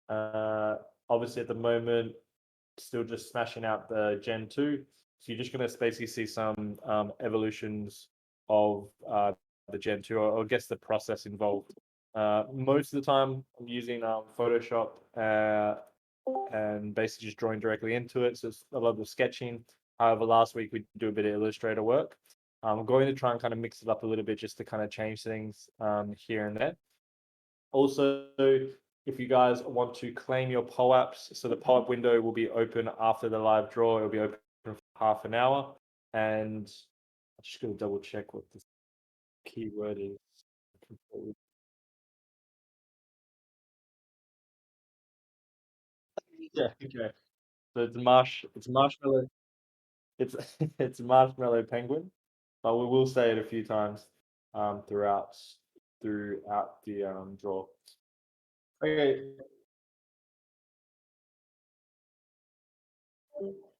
Obviously, at the moment, still just smashing out the Gen 2. So you're just going to basically see some evolutions of the Gen 2, or I guess the process involved. Most of the time, I'm using Photoshop and basically just drawing directly into it. So it's a lot of sketching. However, last week we do a bit of Illustrator work. I'm going to try and kind of mix it up a little bit just to kind of change things here and there. Also, if you guys want to claim your POAPs, so the POAP window will be open after the live draw. It'll be open for half an hour. And I'm just going to double check what the keyword is. Yeah, okay. So it's marshmallow, it's it's marshmallow penguin, but we will say it a few times throughout the draw. Okay,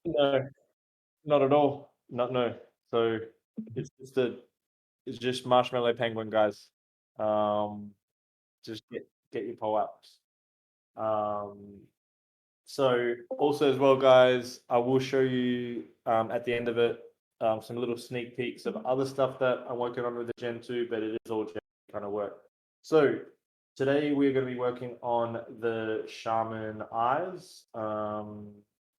no, not at all. Not no. So it's just a it's just marshmallow penguin, guys. Um, just get your pull ups. Um, so also as well, guys, I will show you at the end of it some little sneak peeks of other stuff that I'm working on with the Gen 2, but it is all Gen kind of work. So today we're going to be working on the Shaman eyes.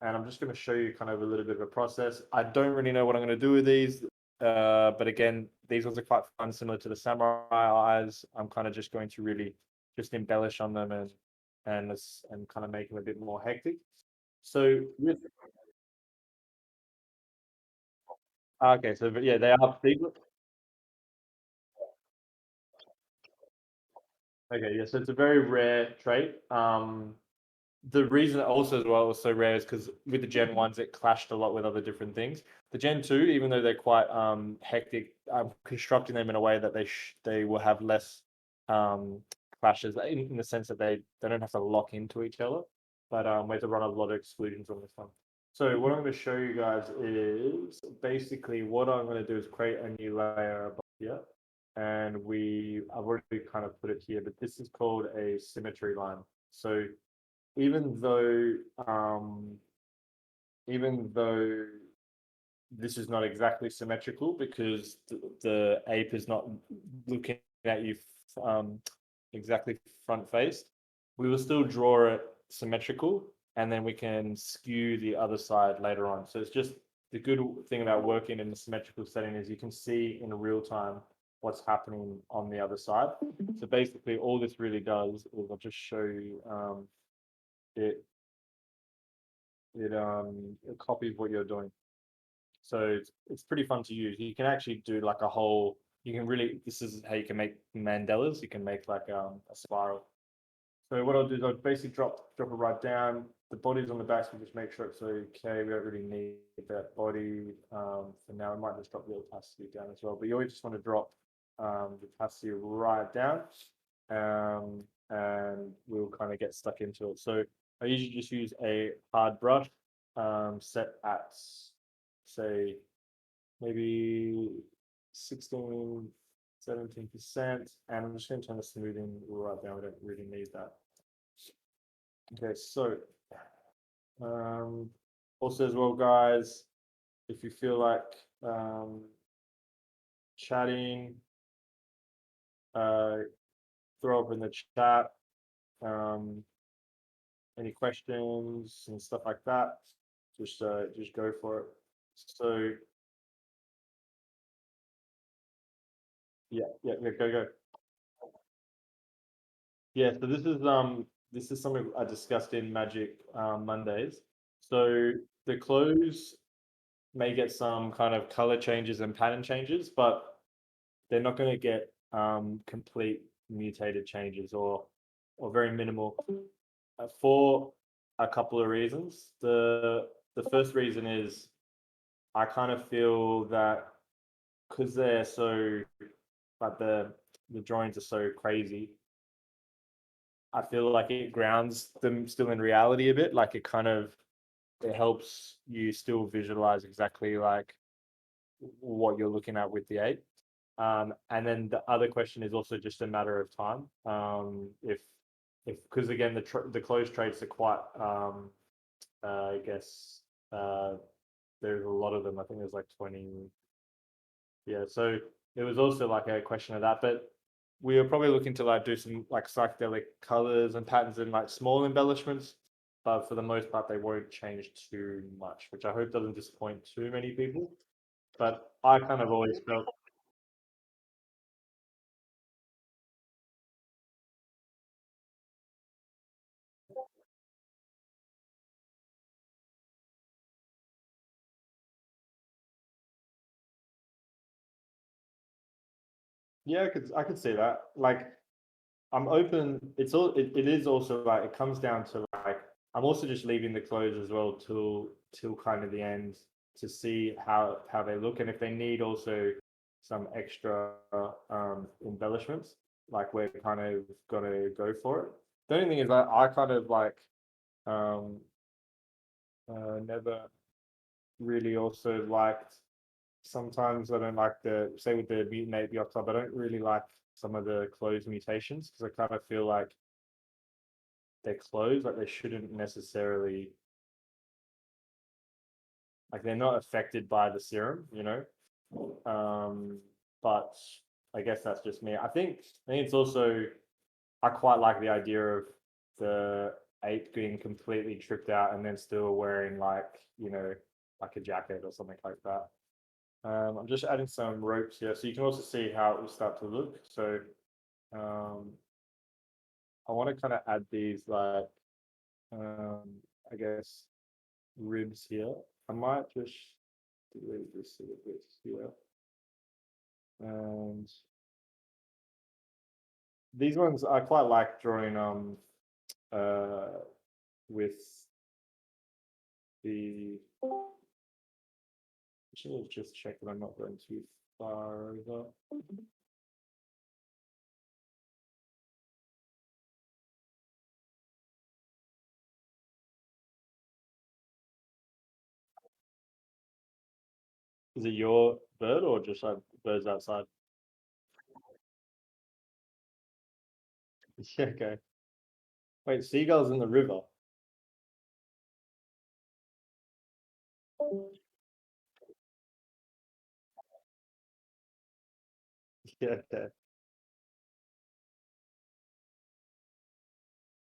And I'm just going to show you kind of a little bit of a process. I don't really know what I'm going to do with these. But again, these ones are quite fun, similar to the samurai eyes. I'm kind of just going to really just embellish on them and kind of make them a bit more hectic. So with okay, so yeah, they are big. Okay, yeah, so it's a very rare trait. The reason also as well was so rare is because with the Gen ones it clashed a lot with other different things. The Gen 2, even though they're quite hectic, I'm constructing them in a way that they will have less clashes in the sense that they don't have to lock into each other. But we have to run a lot of exclusions on this one. So what I'm going to show you guys is basically what I'm going to do is create a new layer above here. And I've already kind of put it here, but this is called a symmetry line. So even though um, even though this is not exactly symmetrical because the ape is not looking at you um, exactly front faced, we will still draw it symmetrical and then we can skew the other side later on. So it's just the good thing about working in a symmetrical setting is you can see in real time what's happening on the other side. So basically all this really does is I'll just show you it it copies what you're doing. So it's pretty fun to use. You can actually do like a whole. You can really. This is how you can make mandalas. You can make like a spiral. So what I'll do is I'll basically drop it right down. The body's on the back, so we just make sure it's okay. We don't really need that body for now. We might just drop the opacity down as well. But you always just want to drop the opacity right down, and we'll kind of get stuck into it. So I usually just use a hard brush set at say maybe 16, 17%. And I'm just going to turn the smoothing right down. We don't really need that. Okay, so also as well, guys, if you feel like chatting, throw up in the chat any questions and stuff like that. Just go for it. So yeah, go. Yeah, so this is something I discussed in Magic Mondays. So the clothes may get some kind of color changes and pattern changes, but they're not going to get complete mutated changes or very minimal for a couple of reasons. The first reason is I kind of feel that because they're so like the drawings are so crazy, I feel like it grounds them still in reality a bit. Like it helps you still visualize exactly like what you're looking at with the ape. And then the other question is also just a matter of time. If if because again the closed traits are quite I guess there's a lot of them. I think there's like 20. Yeah, so it was also like a question of that, but we were probably looking to like do some like psychedelic colors and patterns and like small embellishments, but for the most part they won't change too much, which I hope doesn't disappoint too many people. But I kind of always felt, yeah, I could see that. Like I'm open. It is also like it comes down to like I'm also just leaving the clothes as well till kind of the end to see how they look and if they need also some extra embellishments, like we're kind of gonna go for it. The only thing is I kind of like um never really also liked, sometimes I don't like the, say with the Mutant Ape Yacht Club, I don't really like some of the clothes mutations because I kind of feel like they're clothes, like they shouldn't necessarily, like they're not affected by the serum, you know. But I guess that's just me. I think it's also, I quite like the idea of the ape being completely tripped out and then still wearing like, like a jacket or something like that. I'm just adding some ropes here so you can also see how it will start to look. So um, I want to kind of add these like I guess ribs here. I might just delete this little bit here. And these ones I quite like drawing uh with the, should just check that I'm not going too far over. Is it your bird or just like birds outside? Yeah, okay. Wait, seagulls in the river. Yeah, okay.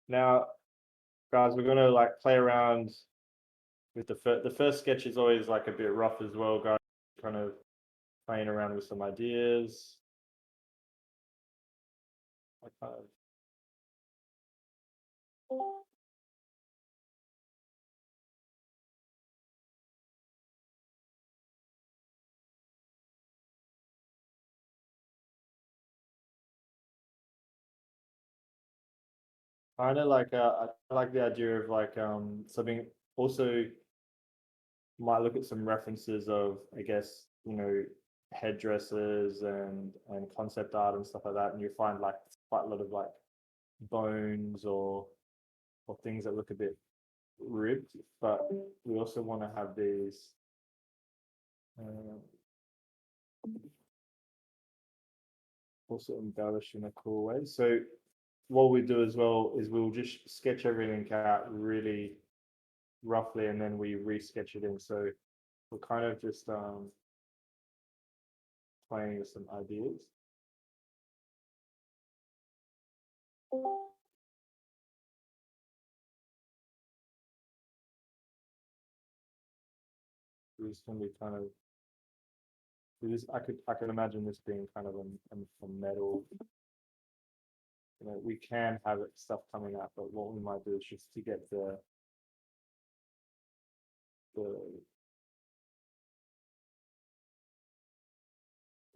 Now, guys, we're gonna like play around with the first sketch is always like a bit rough as well, guys. Kind of playing around with some ideas. I kind of like I like the idea of like something also might look at some references of, I guess, headdresses and concept art and stuff like that, and you find like quite a lot of like bones or things that look a bit ribbed, but we also want to have these uh, also embellished in a cool way. So what we do as well is we'll just sketch everything out really roughly and then we re-sketch it in. So we're kind of just playing with some ideas. It's going to be kind of, I can imagine this being kind of a metal. We can have it stuff coming out, but what we might do is just to get the the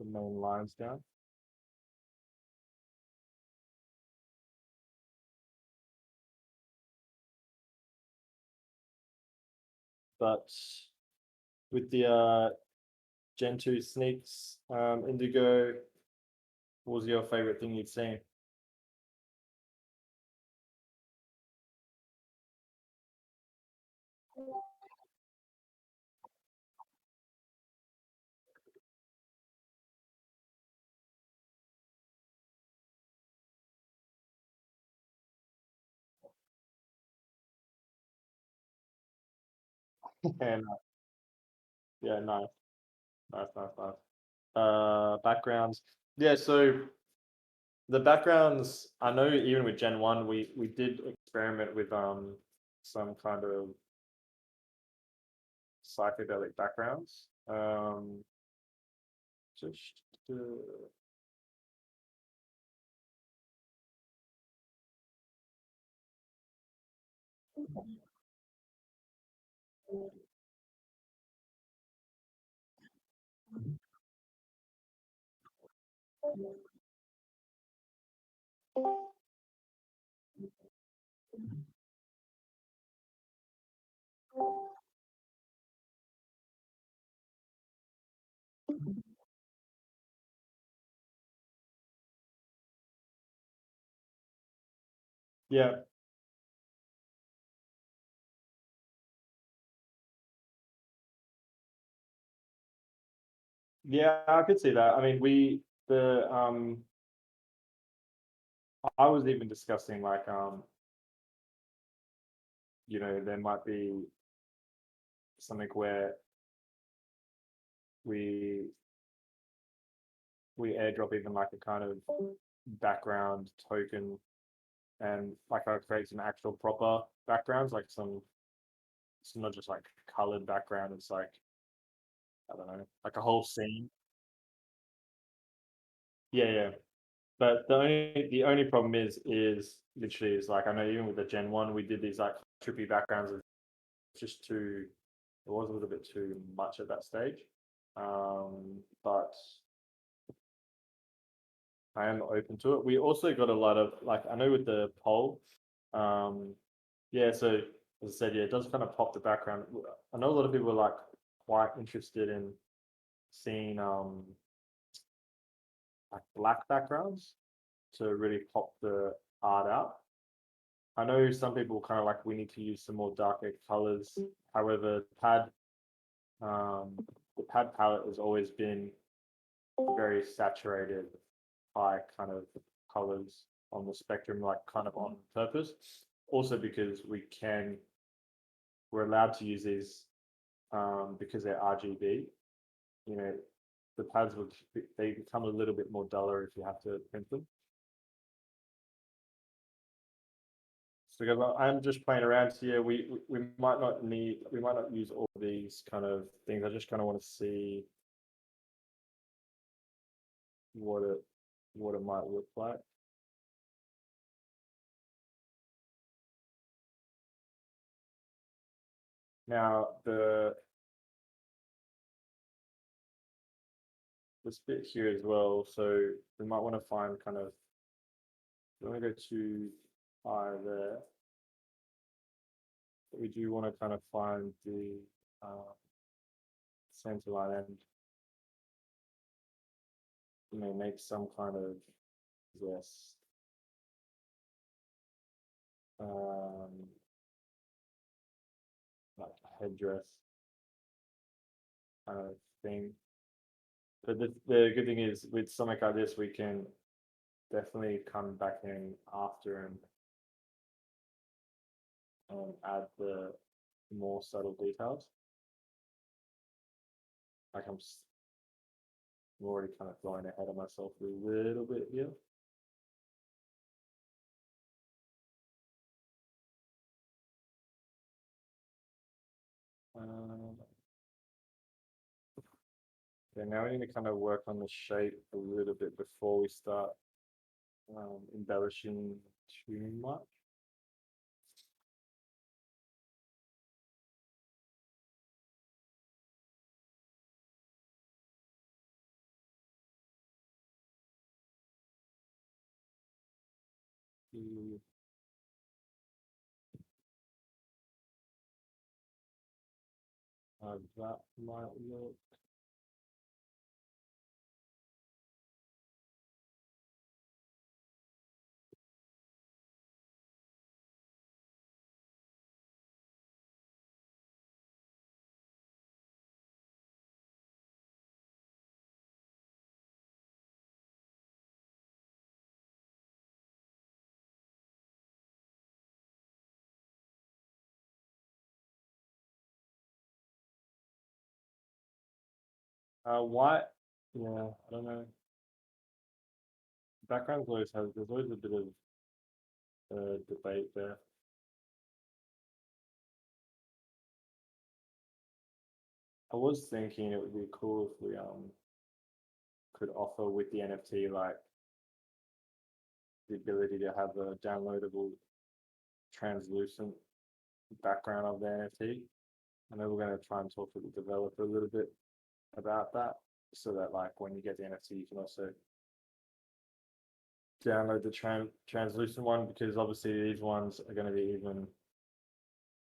main lines down. But with the Gen 2 sneaks, Indigo, what was your favorite thing you'd seen? And yeah, nice, nice, nice, nice. Backgrounds. Yeah, so the backgrounds, I know even with Gen 1, we did experiment with some kind of psychedelic backgrounds. Just yeah, yeah, I could see that. I mean, the I was even discussing like there might be something where we we airdrop even like a kind of background token, and like I create some actual proper backgrounds, like some it's not just like colored background, it's like I don't know, like a whole scene. Yeah, yeah. But the only problem is literally is like I know even with the Gen 1 we did these like trippy backgrounds, and it's just too it was a little bit too much at that stage. But I am open to it. We also got a lot of like I know with the poll, um, yeah. So as I said, yeah, it does kind of pop the background. I know a lot of people are like quite interested in seeing like black backgrounds to really pop the art out. I know some people kind of like we need to use some more darker colors. However, um, the pad palette has always been very saturated, high kind of colors on the spectrum, like kind of on purpose. Also because we're allowed to use these because they're RGB. You know, the pads they become a little bit more duller if you have to print them. So I'm just playing around here. We might not use all these kind of things. I just kind of want to see what it what it might look like. Now this bit here as well. So we might want to find kind of we want to go too high there, but we do want to kind of find the center line and make some kind of yes um, like headdress kind of thing. But the good thing is with something like this, we can definitely come back in after and add the more subtle details. Like I'm already kind of going ahead of myself a little bit here. Um, yeah, now we need to kind of work on the shape a little bit before we start embellishing too much. Mm, that might look. Why? Yeah, I don't know. Backgrounds always has. There's always a bit of debate there. I was thinking it would be cool if we could offer with the NFT like the ability to have a downloadable translucent background of the NFT. I know we're going to try and talk to the developer a little bit about that, so that like when you get the NFT, you can also download the translucent one, because obviously these ones are going to be even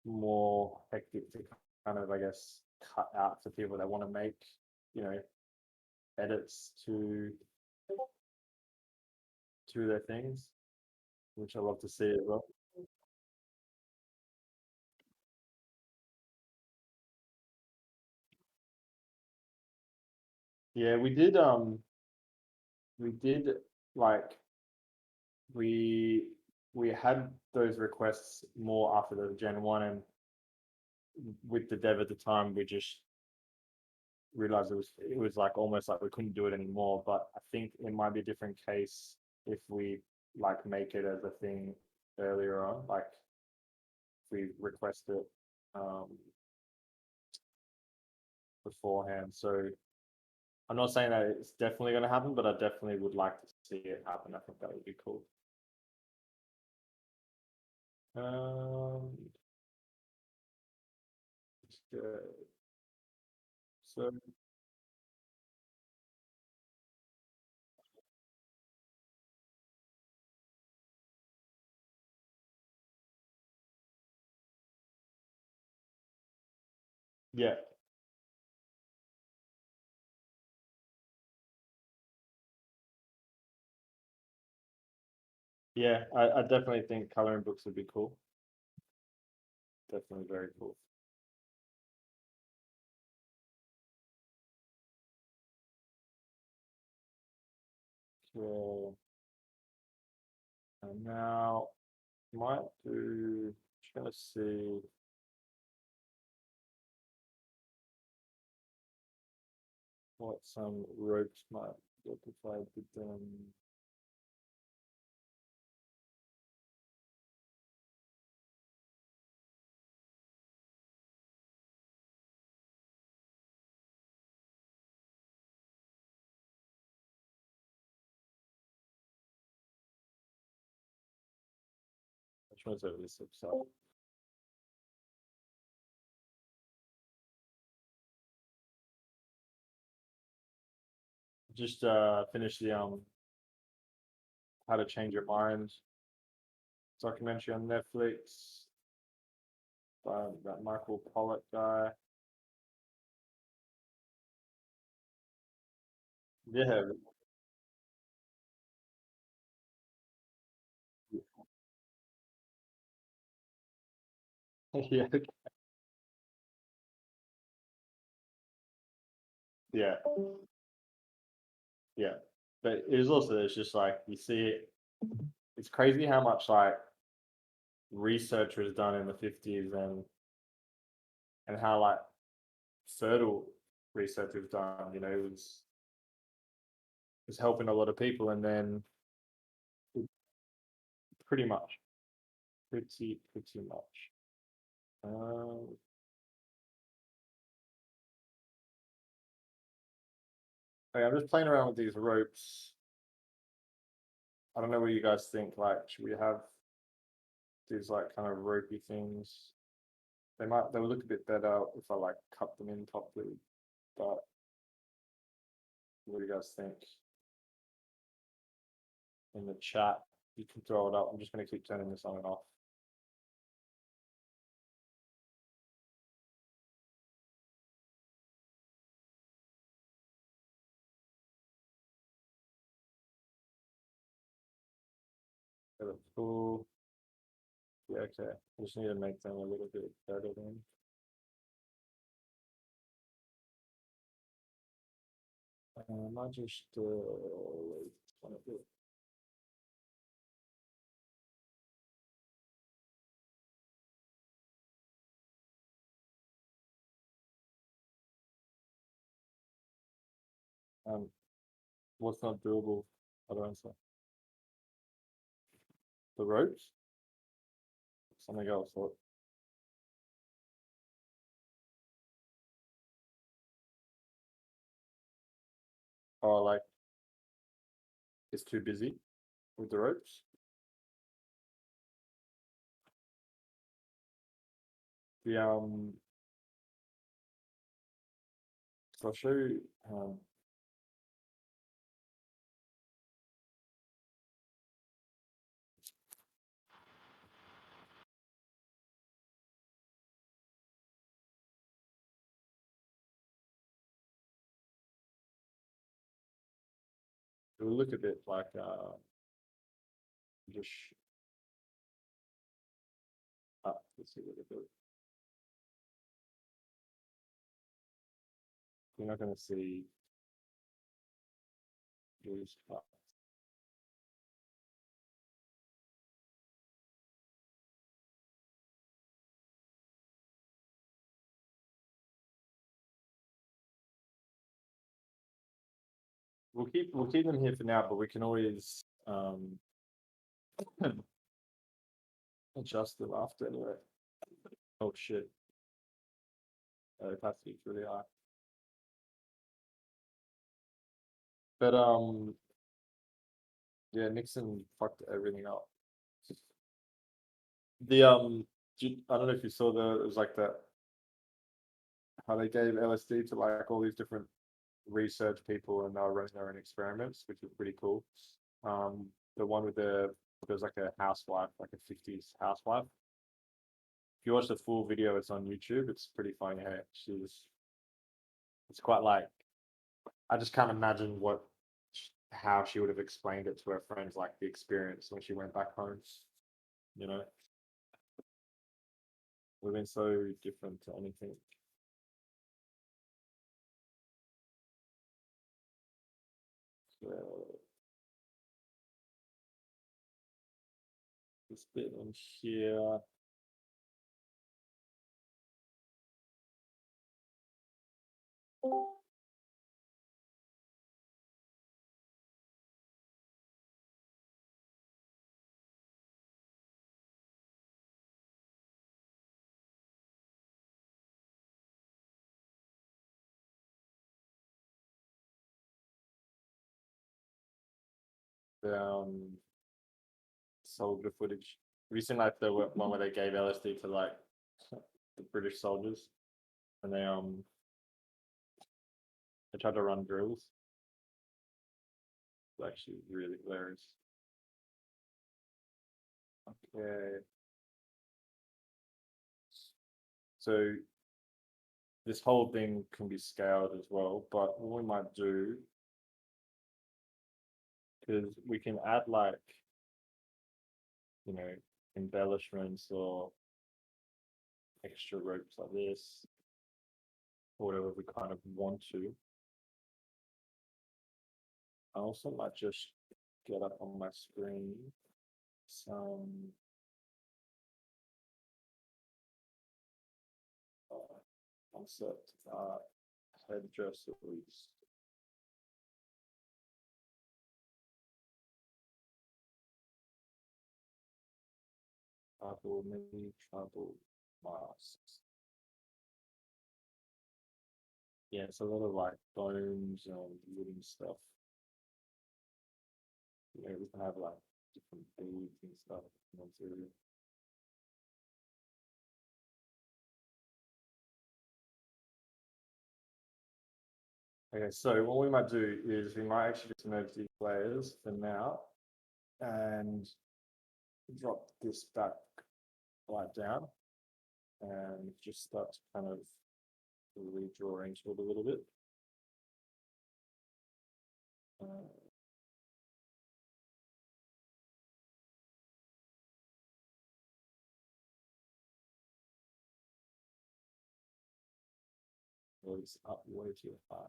more hectic to kind of, I guess, cut out for people that want to make, you know, edits to their things, which I love to see as well. Yeah, we did like we we had those requests more after the Gen 1, and with the dev at the time we just realized it was like almost like we couldn't do it anymore. But I think it might be a different case if we like make it as a thing earlier on, like if we request it um beforehand. So I'm not saying that it's definitely going to happen, but I definitely would like to see it happen. I think that would be cool. Um, so yeah, yeah, I definitely think coloring books would be cool. Definitely very cool. Yeah, and now might do. Just gonna see what some ropes might look if I did them. Which one's over this episode? Just finished the How to Change Your Mind documentary on Netflix by that Michael Pollock guy. Yeah, yeah, yeah, yeah. But it was also, it's just like you see it. It's crazy how much like research was done in the 50s, and how like fertile research was done. You know, it was helping a lot of people, and then pretty much, pretty much. Um, okay, I'm just playing around with these ropes. I don't know what you guys think. Like, should we have these like kind of ropey things? They would look a bit better if I like cut them in properly. But what do you guys think in the chat? You can throw it up. I'm just going to keep turning this on and off. Cool. Yeah, okay. I just need to make them a little bit better then. I might just wait one of it. Um, what's not doable? I don't answer. The ropes? Something else. Oh, like it's too busy with the ropes. The so I'll show you. It will look a bit like just let's see what it does. You're not going to see these parts. We'll keep them here for now, but we can always adjust them after anyway. Oh shit. Capacity's really high. But yeah, Nixon fucked everything up. The I don't know if you saw it was like that how they gave LSD to like all these different research people and they were running their own experiments, which was pretty cool. The one with there was like a housewife, like a 50s housewife. If you watch the full video, it's on YouTube. It's pretty funny. Hey, it's quite like I just can't imagine how she would have explained it to her friends, like the experience when she went back home. You know, would have been so different to anything. So this bit in here. Um, soldier footage. Have you seen like the one where they gave LSD to like the British soldiers and they tried to run drills? It's actually really hilarious. Okay, so this whole thing can be scaled as well, but what we might do is we can add like you know embellishments or extra ropes like this or whatever we kind of want to. I also might just get up on my screen some concept headdresses. Travel, maybe travel masks. Yeah, it's a lot of like bones and wooden stuff. Yeah, we can have like different beads and stuff in the material. Okay, so what we might do is we might actually just merge these layers for now and drop this back right down and just start to kind of redraw into it a little bit. Uh, it's up way too high.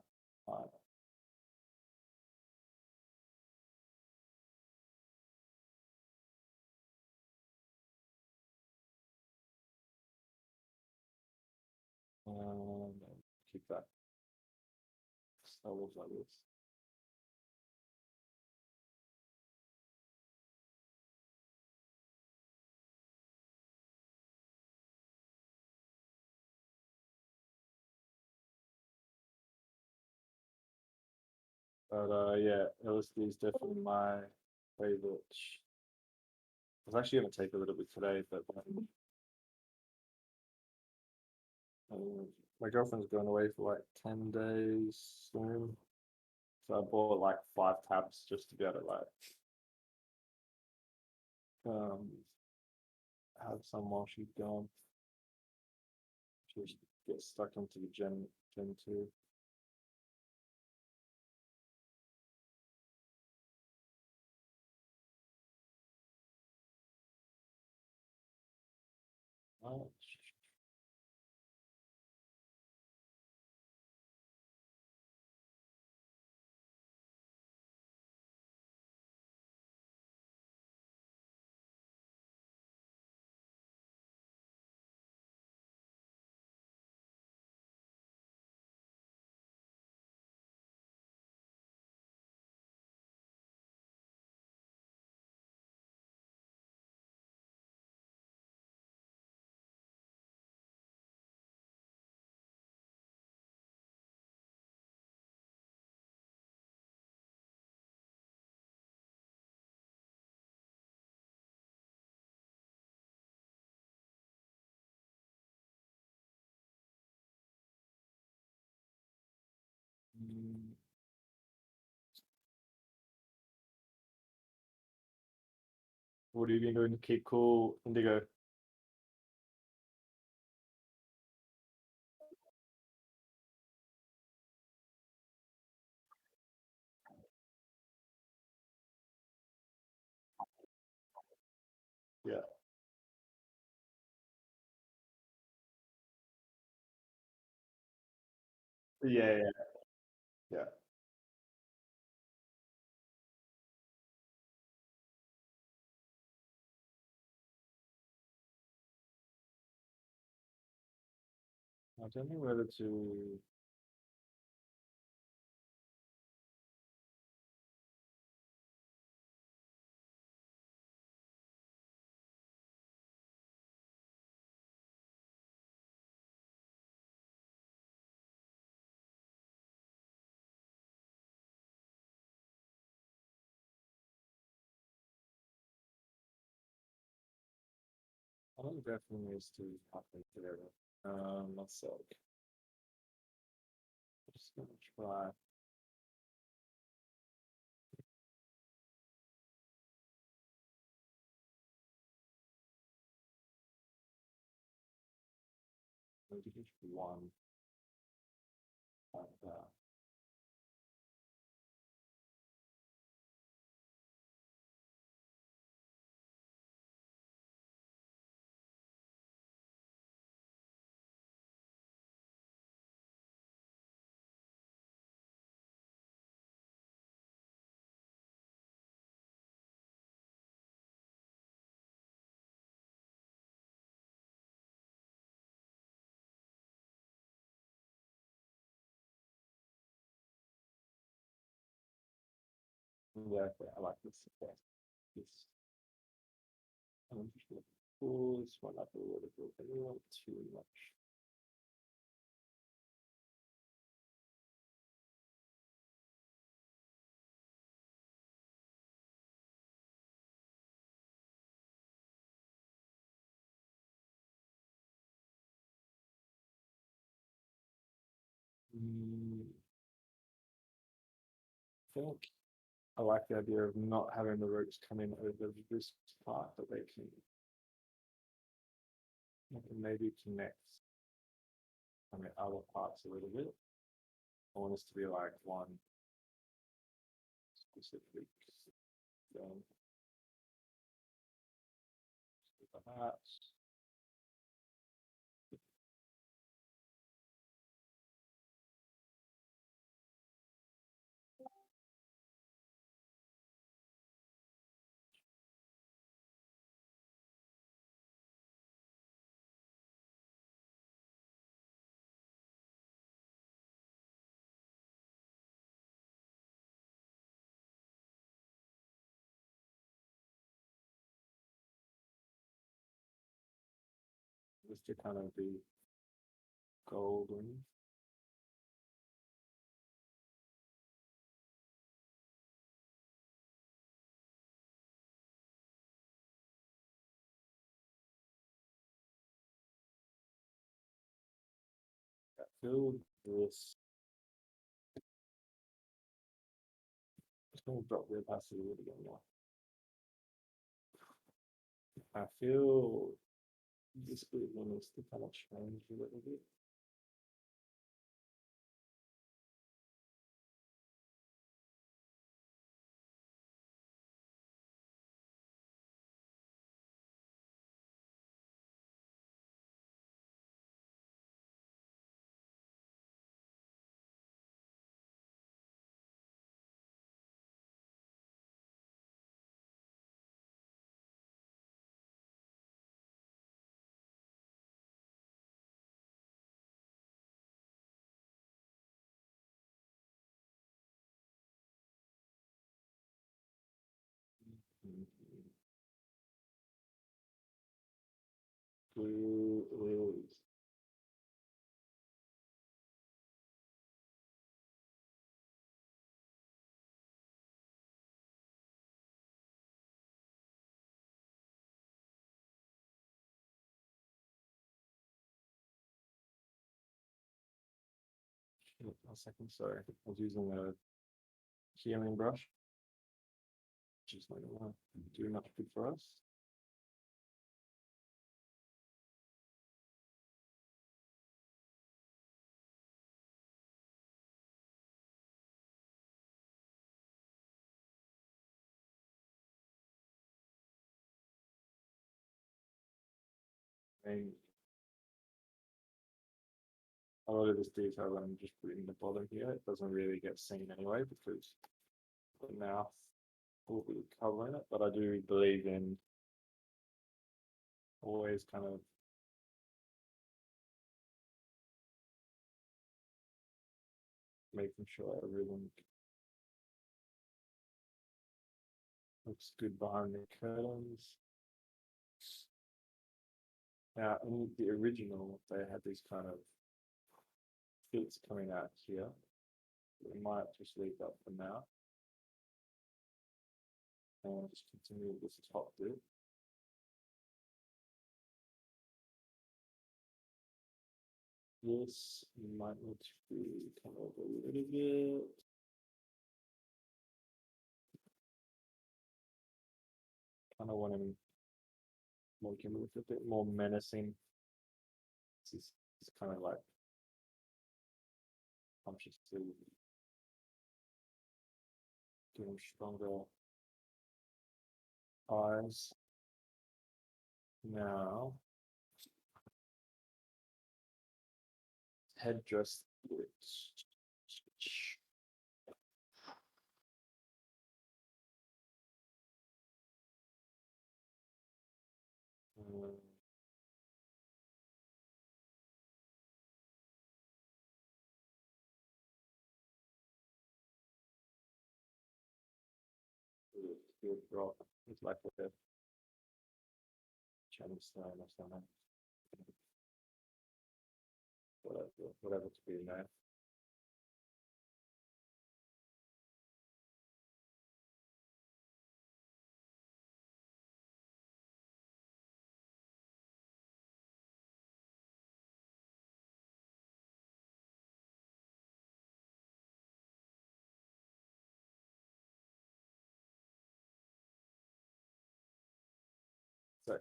Um, keep that levels like this. But yeah, LSD is definitely my favorite. I was actually going to take a little bit today, but my girlfriend's going away for like 10 days soon. So I bought like 5 tabs just to be able to like um, have some while she's gone. Just get stuck into the Gen 2. Oh, mm, what have you been doing to keep cool, Indigo? Yeah. Yeah, yeah, yeah. I don't know whether to. I think definitely needs to happen together. Myself. Just gonna try. Maybe just one like that. Yeah, okay, I like this. Okay. This. I'm just gonna pull this one up a little bit. I don't want too much. I think I like the idea of not having the roots come in over this part, but they can maybe connect on the other parts a little bit. I want this to be like one specific thing. Perhaps just to kind of be golden. feel this. Just going to drop the opacity a little bit more. I feel this bit needs to kind of change a little bit. Blue lilies. A second, sorry. I was using a healing brush, which is not going to do much good for us. And a lot of this detail I'm just putting the bottom here. It doesn't really get seen anyway because the mouth will be covering it, but I do believe in always kind of making sure everything looks good behind the curtains. Now, in the original, they had these kind of fits coming out here. We might just leave that for now. And just continue with this top bit. This might need to be come over a little bit. Kind of want to make him look a bit more menacing. This is kind of like conscious to give him stronger eyes. Now, headdress switch. Drop. It's like a Chinese style or something. Whatever to be there. So,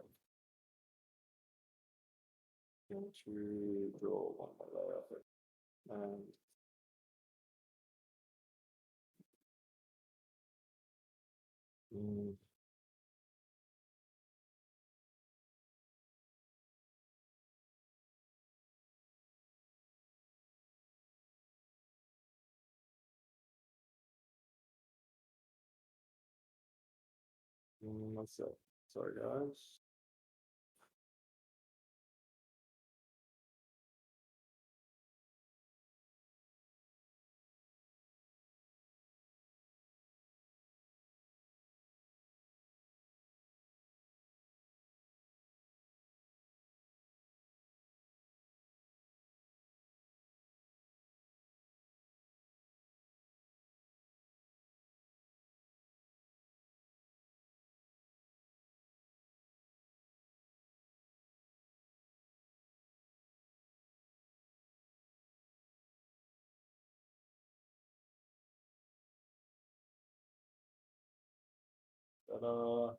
going to draw one more layer of it. And what's up? Sorry, guys. Ta-da.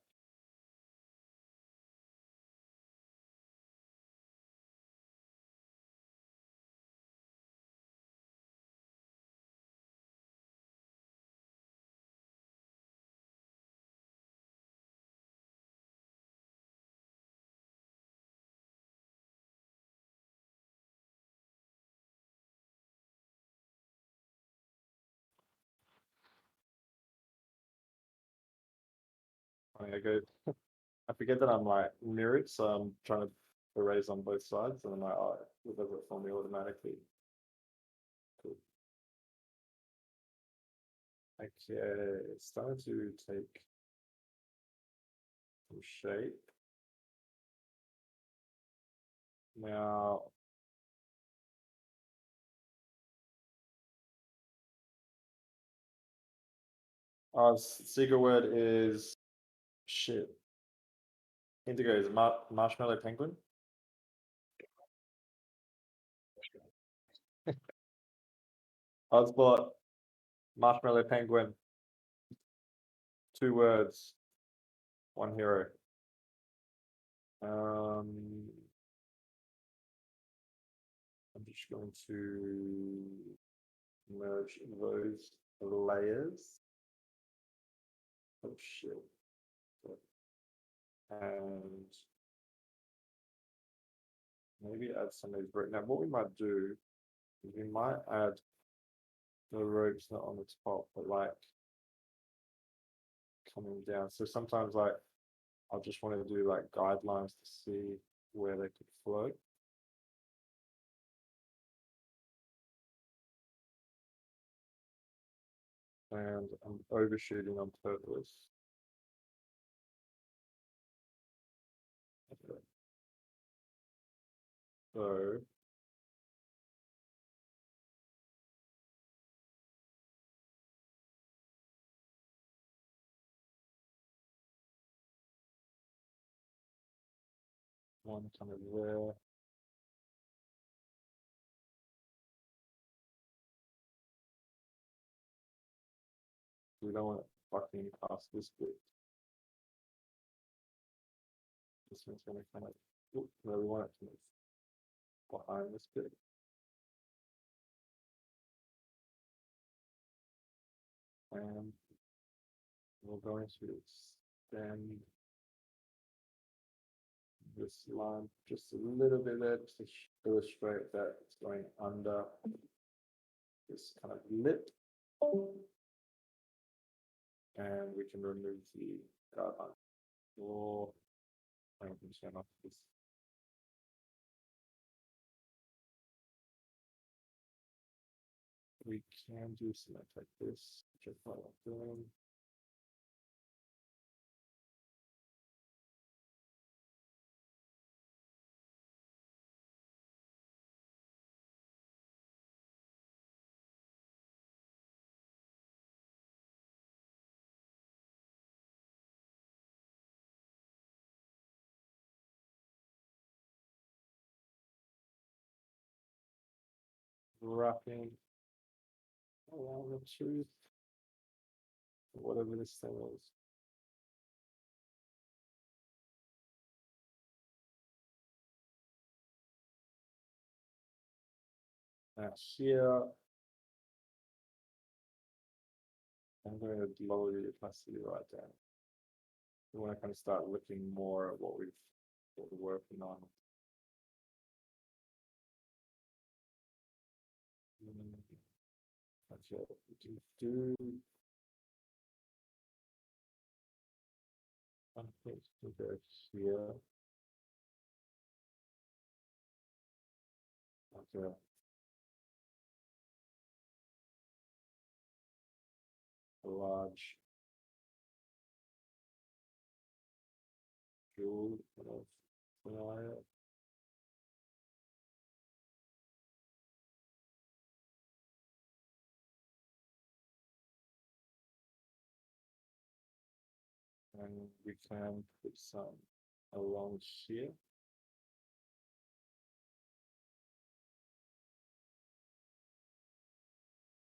I go. I forget that I'm like mirrored, so I'm trying to erase on both sides, and I'm like, oh, it does it for me automatically. Cool. Okay, it's starting to take some shape. Now, our secret word is shit. Indigo is marshmallow penguin. Ozbot, marshmallow penguin. 2 words, 1 hero. I'm just going to merge those layers. Oh shit. And maybe add some of these ropes. Now, what we might do is we might add the ropes not on the top, but like coming down. So sometimes, like, I just want to do like guidelines to see where they could flow. And I'm overshooting on purpose. Okay. So one kind of there. We don't want it fucking past this bit. This one's going to kind of, no, we want it to move behind this bit. And we're going to extend this line just a little bit there just to illustrate that it's going under this kind of lip. And we can remove the guideline or I can turn off this. We can do something like this, which I thought I'm doing. Wrapping around the tooth, whatever this thing is. Now here, I'm going to lower the opacity right down. We want to kind of start looking more at what we're working on. Okay, we can do something to go here. Okay. A large jewel of fire. And we can put some along here.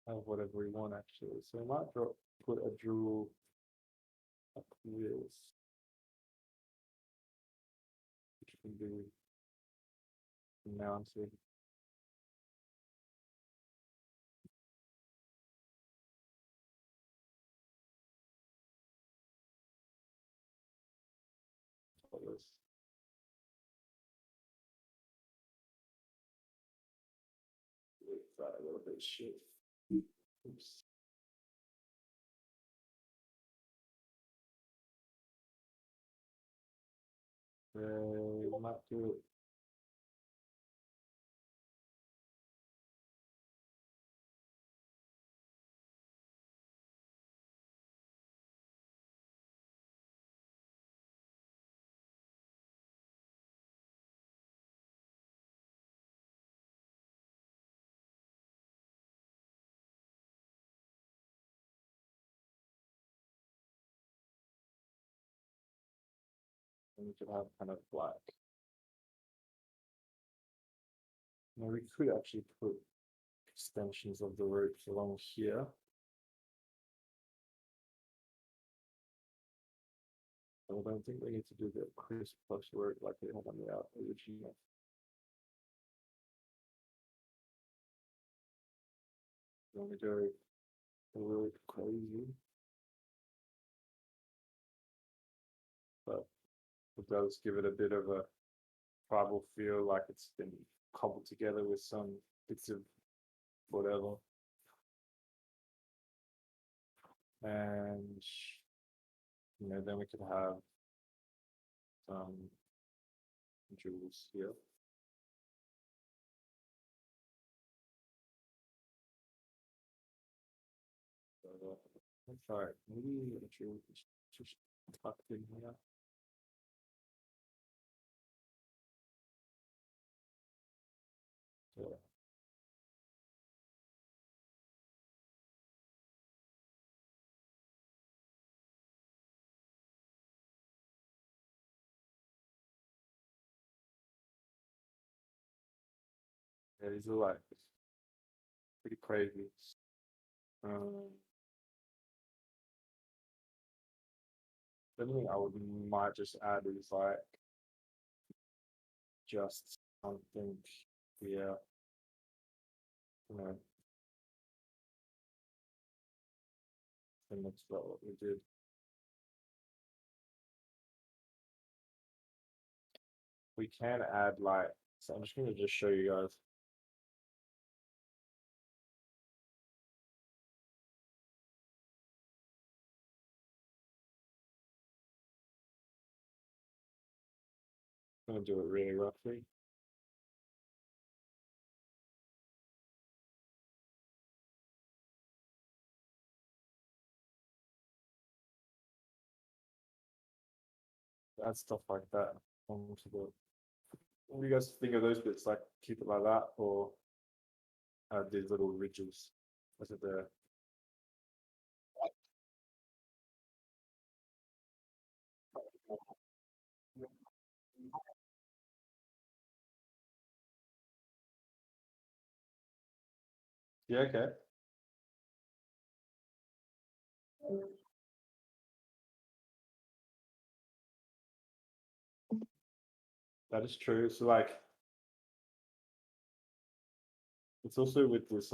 Of whatever we want actually. So we might put a jewel wheels, which can be mounted. A little bit shit. Oops. Might do it. And we could have kind of black. Now we could actually put extensions of the ropes along here. I don't think we need to do the crisscross work like they had on the original. Then we go really crazy, but it does give it a bit of a tribal feel, like it's been cobbled together with some bits of whatever. And then we could have some jewels here. Sorry, maybe a jewel is just tucked in here. Yeah. Yeah, these are like pretty crazy. Something I would might just add is like just something here, and that's about what we did. We can add like, so I'm just gonna just show you guys. I'm gonna do it really roughly. Add stuff like that onto the. What do you guys think of those bits? Like keep it like that, or add these little ridges? Was it there? Yeah, okay. That is true. So like, it's also with this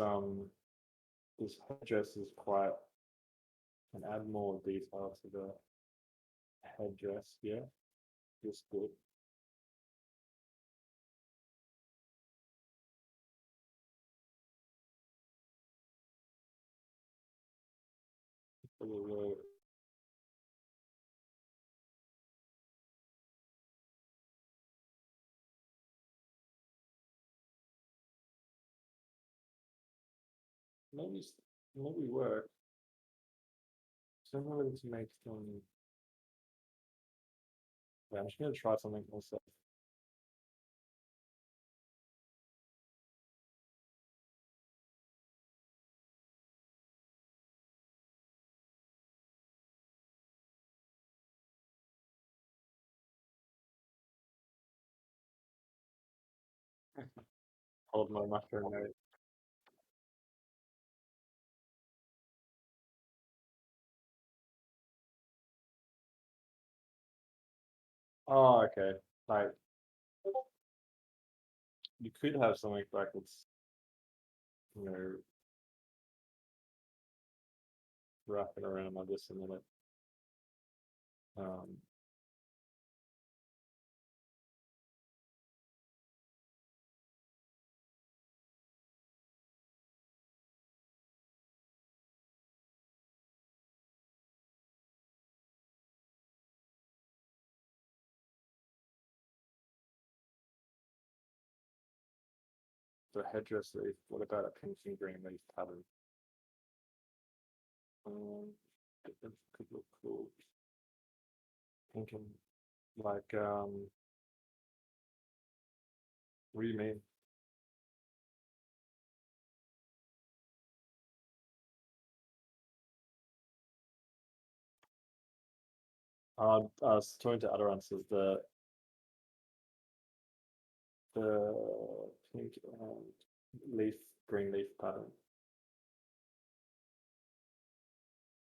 headdress is quite, can add more detail to the headdress. Yeah, just good. Maybe maybe work. So I'm going to make some. Yeah, I'm just gonna try something myself. Hold my mushroom note. Oh, okay. Like you could have something like it's, you know, wrapping around like this and then it um the headdress leaf. What about a pink and green leaf pattern? It could look cool. Pink and like what do you mean? I was talking to Adoran, says the pink leaf, green leaf pattern.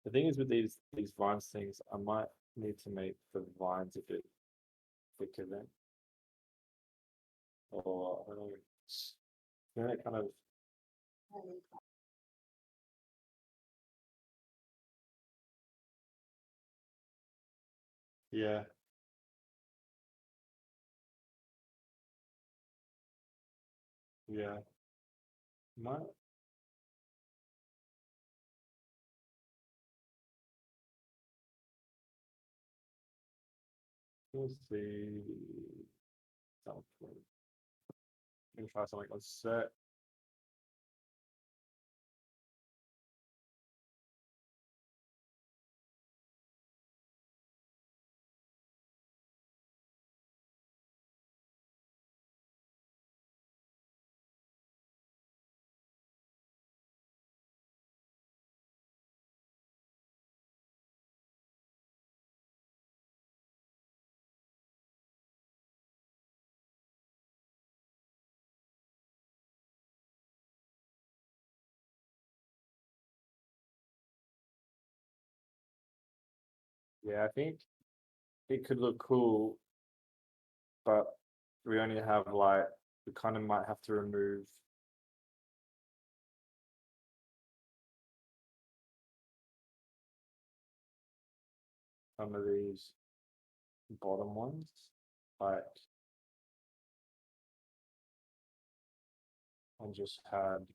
The thing is with these vines things, I might need to make the vines a bit thicker then, or I don't know, then it kind of yeah yeah might we'll see something. Let me try something on set. Yeah, I think it could look cool, but we only have like we kind of might have to remove some of these bottom ones. Like I just had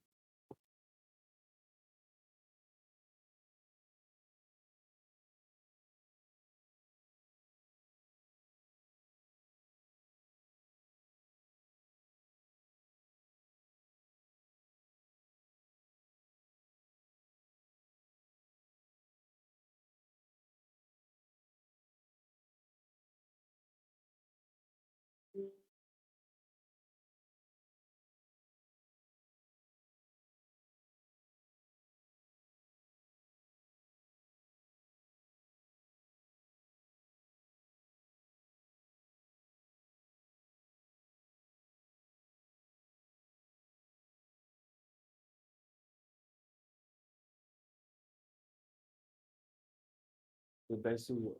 the basically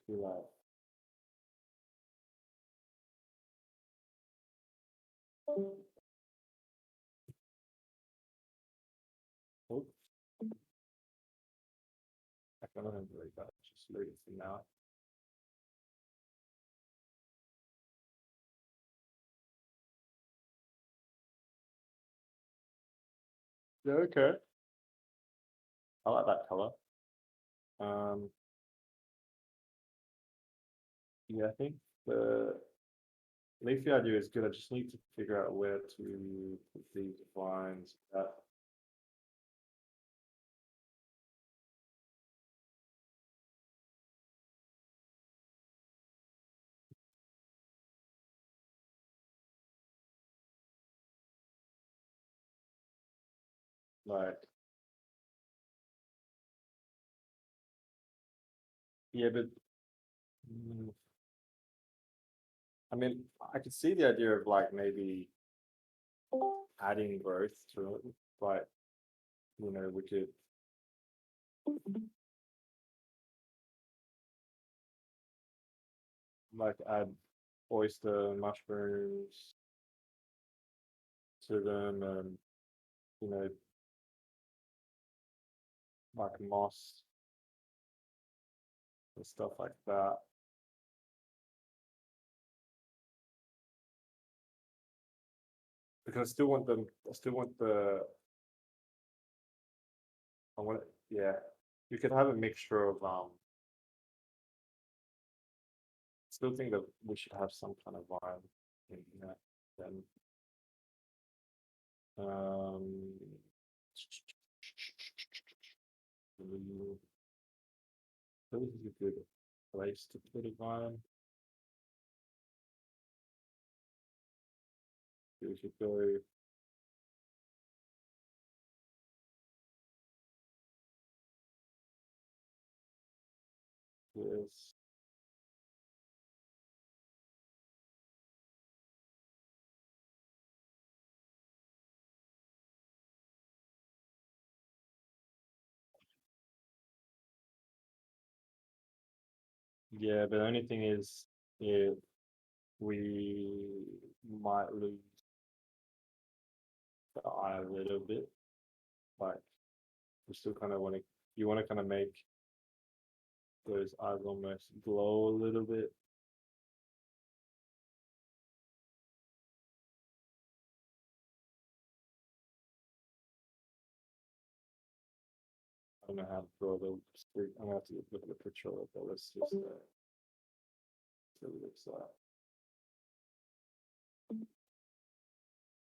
be like oh I can't remember like that. Just leave it for now. Yeah, okay. I like that color. Um, yeah, I think the leafy idea is good. I just need to figure out where to put these vines. Like, yeah, but mm, I mean, I could see the idea of like maybe adding growth to it. Like, you know, we could, like add oyster mushrooms to them, and you know, like moss and stuff like that. Because I still want them. I still want the. I want it. Yeah, you could have a mixture of. Still think that we should have some kind of vibe in that. Then. Um. This is a good place to put a vibe. We should go. Yes. Yeah, but the only thing is, yeah, we might lose the eye a little bit. Like we still kind of want to, you want to kind of make those eyes almost glow a little bit. I don't know how to draw the street. I'm gonna have to look at the picture of it, but let's just see what it looks like.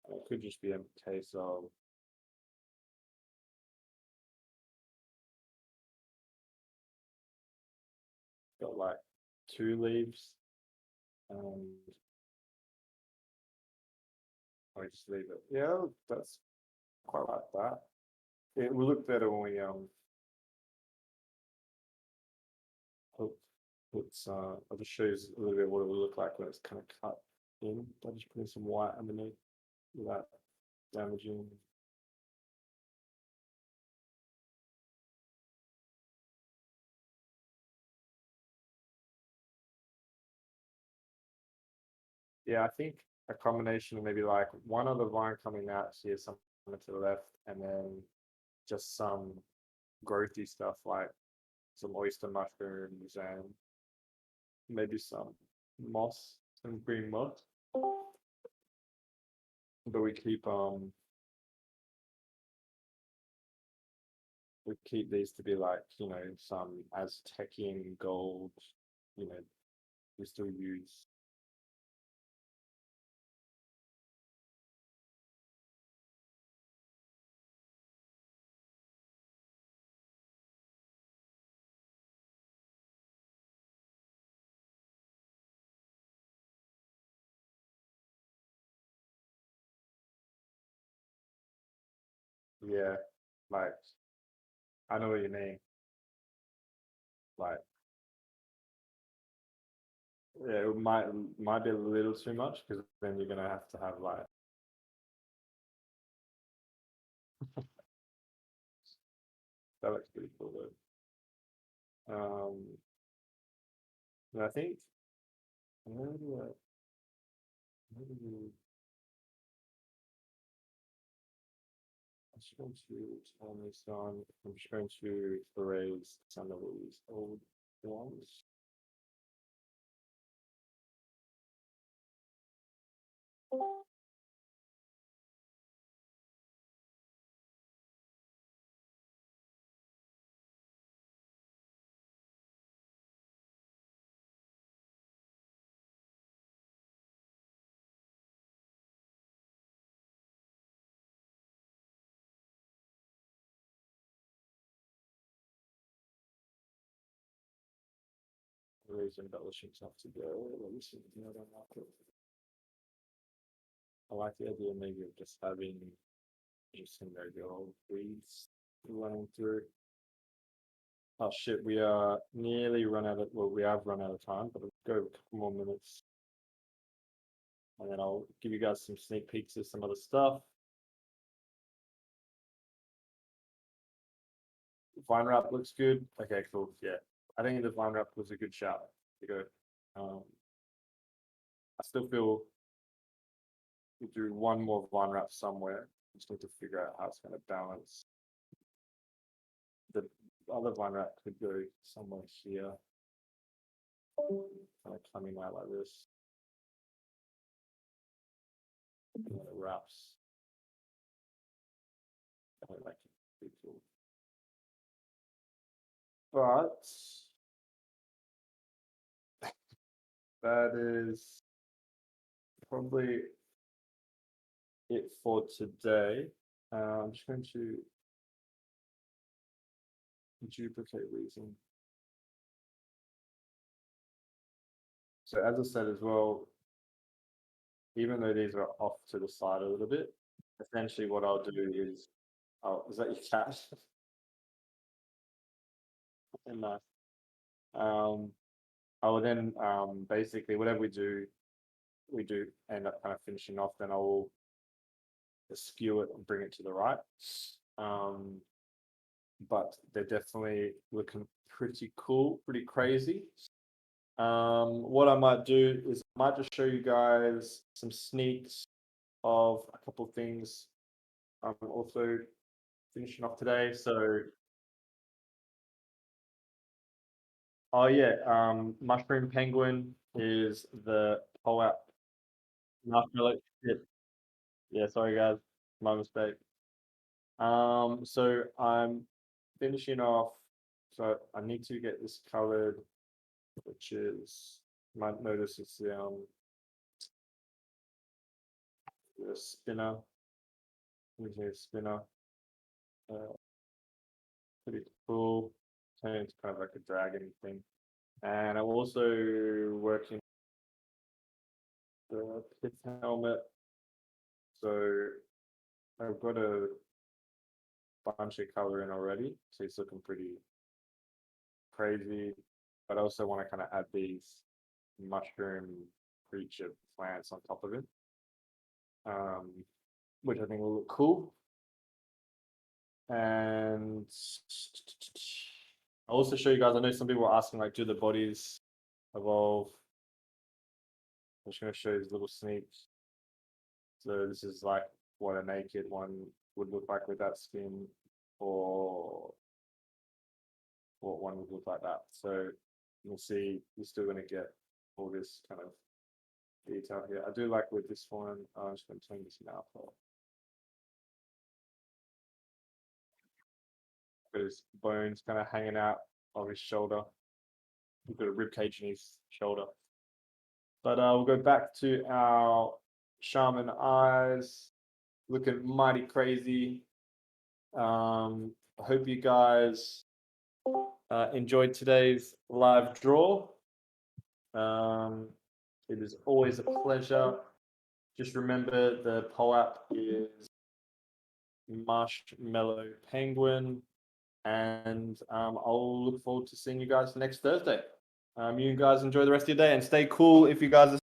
It could just be a case of got like two leaves, and I just leave it. Yeah, that's quite like that. It will look better when we put I'll just show you a little bit what it will look like when it's kind of cut in. I'll just put in some white underneath without damaging. Yeah, I think a combination of maybe like one other vine coming out here, some to the left, and then just some growthy stuff like some oyster mushrooms and maybe some moss, some green moss. But we keep these to be like, you know, some Aztecian gold, you know, we still use. Yeah, like I know what you mean. Like, yeah, it might be a little too much because then you're gonna have to have like that looks pretty cool though. And I think where do I, where do you, I'm just going to turn this on. I'm just going to erase some of these old ones. Erase embellishing stuff to go. Let me see. I don't like it. I like the idea maybe of just having just some regular old breeds running through. Oh shit, we are nearly run out of, well, we have run out of time, but let's go a couple more minutes. And then I'll give you guys some sneak peeks of some other stuff. Vine wrap looks good. Okay, cool. Yeah. I think the vine wrap was a good shout to go. I still feel we do one more vine wrap somewhere. Just need to figure out how it's going to balance. The other vine wrap could go somewhere here, kind of coming out like this. And then it wraps. I like it. Pretty cool. But that is probably it for today. I'm just going to duplicate reason. So as I said as well, even though these are off to the side a little bit, essentially what I'll do is, oh, is that your cat? Nice. I will then basically whatever we do end up kind of finishing off. Then I will skew it and bring it to the right. But they're definitely looking pretty cool, pretty crazy. What I might do is I might just show you guys some sneaks of a couple of things. I'm also finishing off today. So, oh yeah, Mushroom Penguin is the POAP marshmallow. Yeah, sorry guys, my mistake. So I'm finishing off. So I need to get this colored, which is, you might notice it's the spinner. Using a spinner. Pretty cool. It's kind of like a dragon thing. And I'm also working the pith helmet. So I've got a bunch of color in already, so it's looking pretty crazy. But I also want to kind of add these mushroom creature plants on top of it, which I think will look cool. And I'll also show you guys, I know some people are asking, like, do the bodies evolve? I'm just going to show you these little sneaks. So this is like what a naked one would look like with that skin, or what one would look like that. So you'll see you're still going to get all this kind of detail here. I do like with this one. I'm just going to turn this now. His bones kind of hanging out of his shoulder. We've got a rib cage in his shoulder. But we'll go back to our shaman eyes, looking mighty crazy. I hope you guys enjoyed today's live draw. It is always a pleasure. Just remember the POAP is Marshmallow Penguin, and I'll look forward to seeing you guys next Thursday. You guys enjoy the rest of your day and stay cool if you guys are